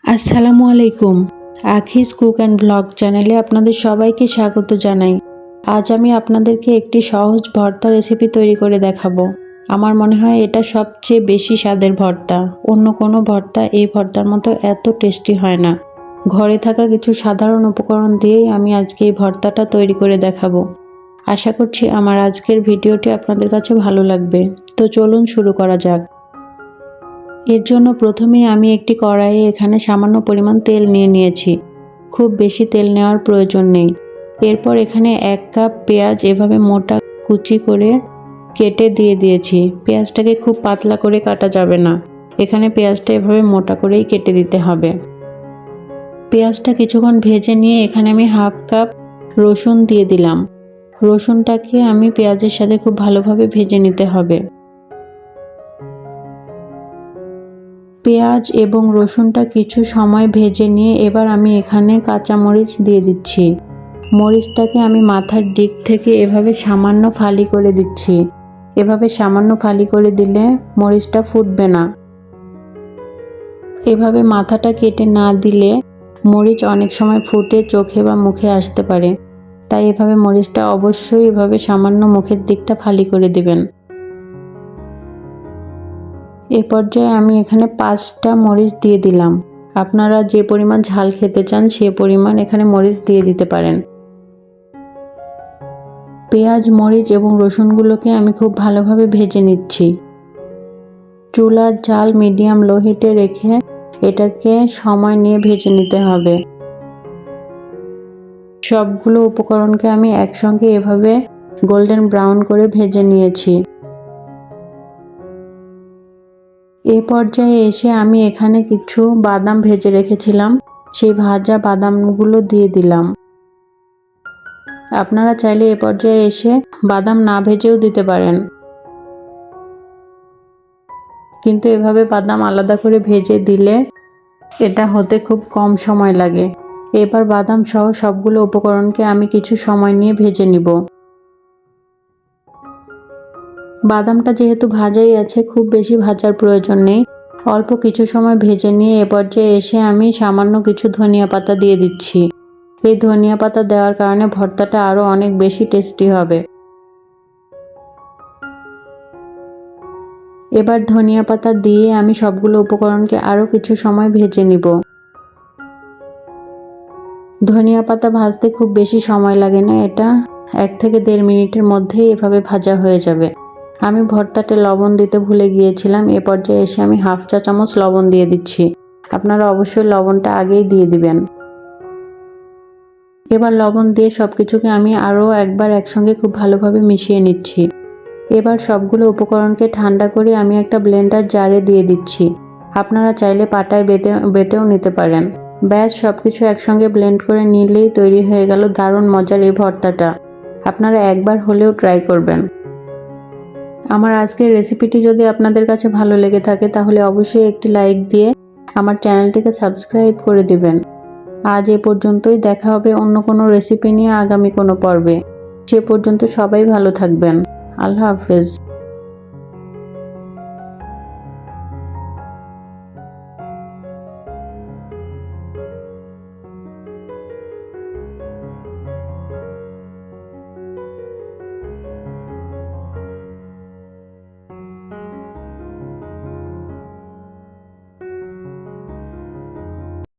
আসসালামু আলাইকুম। আখিস cook and blog চ্যানেলে আপনাদের সবাইকে স্বাগত জানাই। আজ আমি আপনাদেরকে একটি সহজ ভর্তা রেসিপি তৈরি করে দেখাবো। আমার মনে হয় এটা সবচেয়ে বেশি স্বাদের ভর্তা। অন্য কোনো ভর্তা এই ভর্তার মতো এত টেস্টি হয় না। ঘরে থাকা কিছু সাধারণ উপকরণ দিয়েই আমি আজকে এই ভর্তাটা তৈরি করে দেখাবো। আশা করছি আমার আজকের ভিডিওটি আপনাদের কাছে ভালো লাগবে। তো চলুন শুরু করা যাক। এর জন্য প্রথমেই আমি একটি কড়াইয়ে এখানে সামান্য পরিমাণ তেল নিয়ে নিয়েছি। খুব বেশি তেল নেওয়ার প্রয়োজন নেই। এরপর এখানে 1 কাপ পেঁয়াজ এভাবে মোটা কুচি করে কেটে দিয়ে দিয়েছি। পেঁয়াজটাকে খুব পাতলা করে কাটা যাবে না, এখানে পেঁয়াজটা এভাবে মোটা করেই কেটে দিতে হবে। পেঁয়াজটা কিছুক্ষণ ভেজে নিয়ে এখানে আমি 1/2 কাপ রসুন দিয়ে দিলাম। রসুনটাকে আমি পেঁয়াজের সাথে খুব ভালোভাবে ভেজে নিতে হবে। পেঁয়াজ এবং রসুনটা কিছু সময় ভেজে নিয়ে এবার আমি এখানে কাঁচামরিচ দিয়ে দিচ্ছি। মরিচটাকে আমি মাথার দিক থেকে এভাবে সামান্য ফালি করে দিচ্ছি। এভাবে সামান্য ফালি করে দিলে মরিচটা ফুটবে না। এভাবে মাথাটা কেটে না দিলে মরিচ অনেক সময় ফুটে চোখে বা মুখে আসতে পারে, তাই এভাবে মরিচটা অবশ্যই এভাবে সামান্য মুখের দিকটা ফালি করে দিবেন। এ পর্যায়ে আমি এখানে 5টা মরিচ দিয়ে দিলাম। আপনারা যে পরিমাণ ঝাল খেতে চান সে পরিমাণ এখানে মরিচ দিয়ে দিতে পারেন। পেঁয়াজ, মরিচ এবং রসুনগুলোকে আমি খুব ভালোভাবে ভেজে নিচ্ছি। চুলার জাল মিডিয়াম লো হিটে রেখে এটাকে সময় নিয়ে ভেজে নিতে হবে। সবগুলো উপকরণকে আমি একসঙ্গে এভাবে গোল্ডেন ব্রাউন করে ভেজে নিয়েছি। এই পর্যায়ে এসে আমি এখানে কিছু বাদাম ভেজে রেখেছিলাম, সেই ভাজা বাদামগুলো দিয়ে দিলাম। আপনারা চাইলে এ পর্যায়ে এসে বাদাম না ভেজেও দিতে পারেন, কিন্তু এভাবে বাদাম আলাদা করে ভেজে দিলে এটা হতে খুব কম সময় লাগে। এবার বাদাম সহ সবগুলো উপকরণকে আমি কিছু সময় নিয়ে ভেজে নিব। বাদামটা যেহেতু ভাজাই আছে, খুব বেশি ভাজার প্রয়োজন নেই। অল্প কিছু সময় ভেজে নিয়ে এ পর্যায়ে এসে আমি সামান্য কিছু ধনিয়া পাতা দিয়ে দিচ্ছি। এই ধনিয়া পাতা দেওয়ার কারণে ভর্তাটা আরও অনেক বেশি টেস্টি হবে। এবার ধনিয়া পাতা দিয়ে আমি সবগুলো উপকরণকে আরও কিছু সময় ভেজে নিব। ধনিয়া পাতা ভাজতে খুব বেশি সময় লাগে না, এটা 1 থেকে 1.5 মিনিটের মধ্যেই এভাবে ভাজা হয়ে যাবে। আমি ভর্তাতে লবণ দিতে ভুলে গিয়েছিলাম। এ পর্যায়ে এসে আমি 1/2 চা চামচ লবণ দিয়ে দিচ্ছি। আপনারা অবশ্যই লবণটা আগেই দিয়ে দিবেন। এবার লবণ দিয়ে সবকিছুকে আমি আরও একবার একসঙ্গে খুব ভালোভাবে মিশিয়ে নিচ্ছি। এবার সবগুলো উপকরণকে ঠান্ডা করে আমি একটা ব্লেন্ডার জারে দিয়ে দিচ্ছি। আপনারা চাইলে পাটায় বেটেও নিতে পারেন। ব্যাস, সবকিছু একসঙ্গে ব্লেন্ড করে নিলেই তৈরি হয়ে গেল দারুণ মজার এই ভর্তাটা। আপনারা একবার হলেও ট্রাই করবেন। আমার আজকের রেসিপিটি যদি আপনাদের কাছে ভালো লেগে থাকে তাহলে অবশ্যই একটি লাইক দিয়ে আমার চ্যানেলটিকে সাবস্ক্রাইব করে দিবেন। আজ এ পর্যন্তই, দেখা হবে অন্য কোনো রেসিপি নিয়ে আগামী কোনো পর্বে। সে পর্যন্ত সবাই ভালো থাকবেন। আল্লাহ হাফেজ।